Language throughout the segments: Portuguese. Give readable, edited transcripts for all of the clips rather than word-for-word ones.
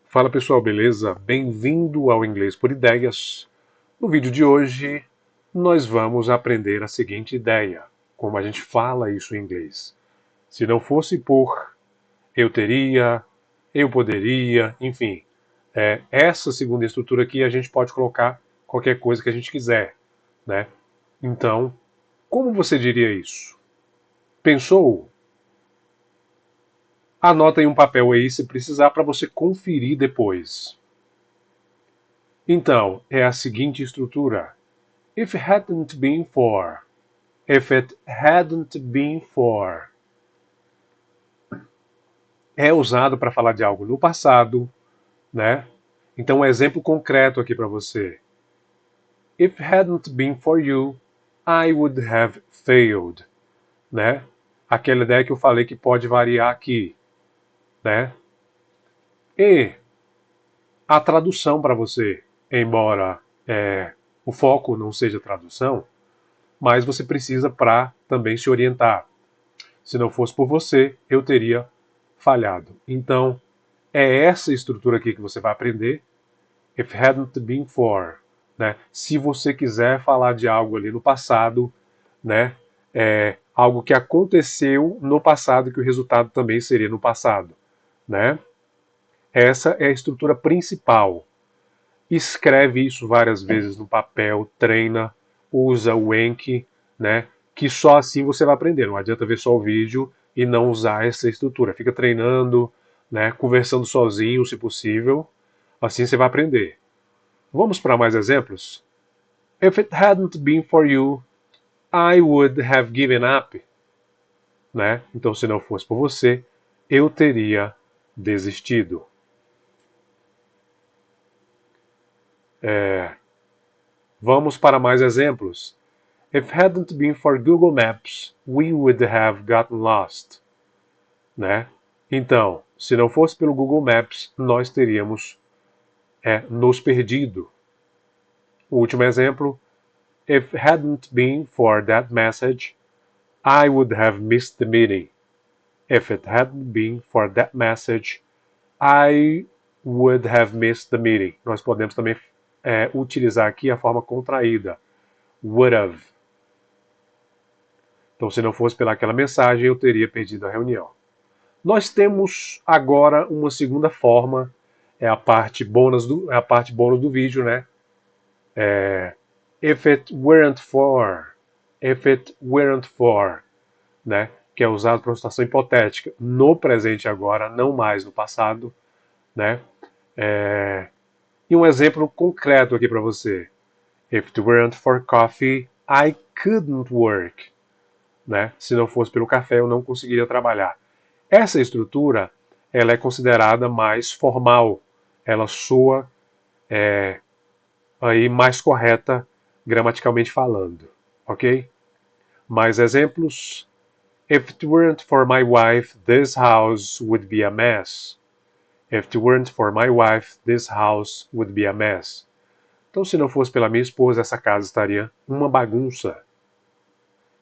Fala pessoal, beleza? Bem-vindo ao Inglês por Ideias. No vídeo de hoje, nós vamos aprender a seguinte ideia, como a gente fala isso em inglês. Se não fosse por, eu teria, eu poderia, enfim. Essa segunda estrutura aqui a gente pode colocar qualquer coisa que a gente quiser, né? Então, como você diria isso? Pensou? Anota em um papel aí se precisar para você conferir depois. Então, é a seguinte estrutura. If it hadn't been for. If it hadn't been for. É usado para falar de algo no passado, né? Então, um exemplo concreto aqui para você. If it hadn't been for you, I would have failed, né? Aquela ideia que eu falei que pode variar aqui, né? E a tradução para você, embora o foco não seja tradução, mas você precisa para também se orientar. Se não fosse por você, eu teria falhado. Então, é essa estrutura aqui que você vai aprender. If hadn't been for. Né? Se você quiser falar de algo ali no passado, né? Algo que aconteceu no passado, que o resultado também seria no passado. Né? Essa é a estrutura principal. Escreve isso várias vezes no papel, treina, usa o Enki, né? Que só assim você vai aprender. Não adianta ver só o vídeo e não usar essa estrutura. Fica treinando, né? Conversando sozinho, se possível. Assim você vai aprender. Vamos para mais exemplos? If it hadn't been for you, I would have given up. Né? Então, se não fosse por você, eu teria desistido. Vamos para mais exemplos. If hadn't been for Google Maps, we would have gotten lost. Né? Então, se não fosse pelo Google Maps, nós teríamos nos perdido. O último exemplo. If hadn't been for that message, I would have missed the meeting. If it hadn't been for that message, I would have missed the meeting. Nós podemos também utilizar aqui a forma contraída. Would have. Então, se não fosse pelaquela mensagem, eu teria perdido a reunião. Nós temos agora uma segunda forma, é a parte bônus do vídeo, né? If it weren't for, né? Que é usado para uma situação hipotética, no presente agora, não mais no passado, né? E um exemplo concreto aqui para você. If it weren't for coffee, I couldn't work. Né? Se não fosse pelo café, eu não conseguiria trabalhar. Essa estrutura, ela é considerada mais formal. Ela soa aí mais correta gramaticalmente falando, ok? Mais exemplos. If it weren't for my wife, this house would be a mess. If it weren't for my wife, this house would be a mess. Então, se não fosse pela minha esposa, essa casa estaria uma bagunça.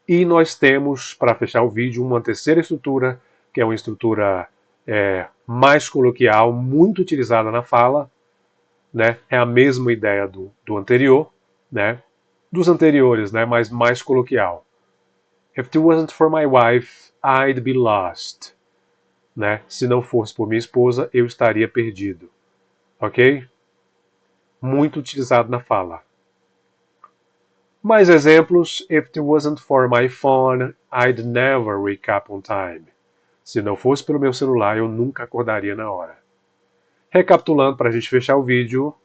E nós temos, para fechar o vídeo, uma terceira estrutura, que é uma estrutura mais coloquial, muito utilizada na fala, né? É a mesma ideia do anterior, né? Dos anteriores, né? Mas mais coloquial. If it wasn't for my wife, I'd be lost. Né? Se não fosse por minha esposa, eu estaria perdido. Ok? Muito utilizado na fala. Mais exemplos. If it wasn't for my phone, I'd never wake up on time. Se não fosse pelo meu celular, eu nunca acordaria na hora. Recapitulando para a gente fechar o vídeo,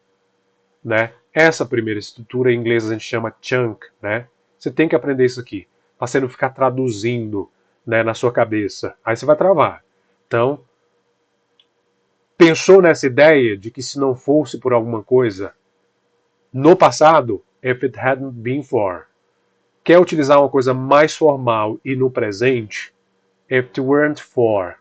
né? Essa primeira estrutura em inglês a gente chama chunk, né? Você tem que aprender isso aqui, para você não ficar traduzindo, né, na sua cabeça. Aí você vai travar. Então, pensou nessa ideia de que se não fosse por alguma coisa no passado, if it hadn't been for. Quer utilizar uma coisa mais formal e no presente? If it weren't for.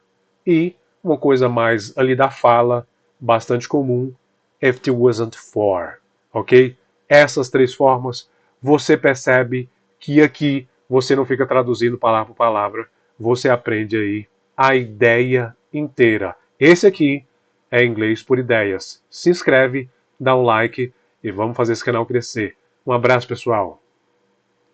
E uma coisa mais ali da fala, bastante comum, if it wasn't for. Ok? Essas três formas, você percebe que aqui você não fica traduzindo palavra por palavra, você aprende aí a ideia inteira. Esse aqui é Inglês por Ideias. Se inscreve, dá um like e vamos fazer esse canal crescer. Um abraço, pessoal!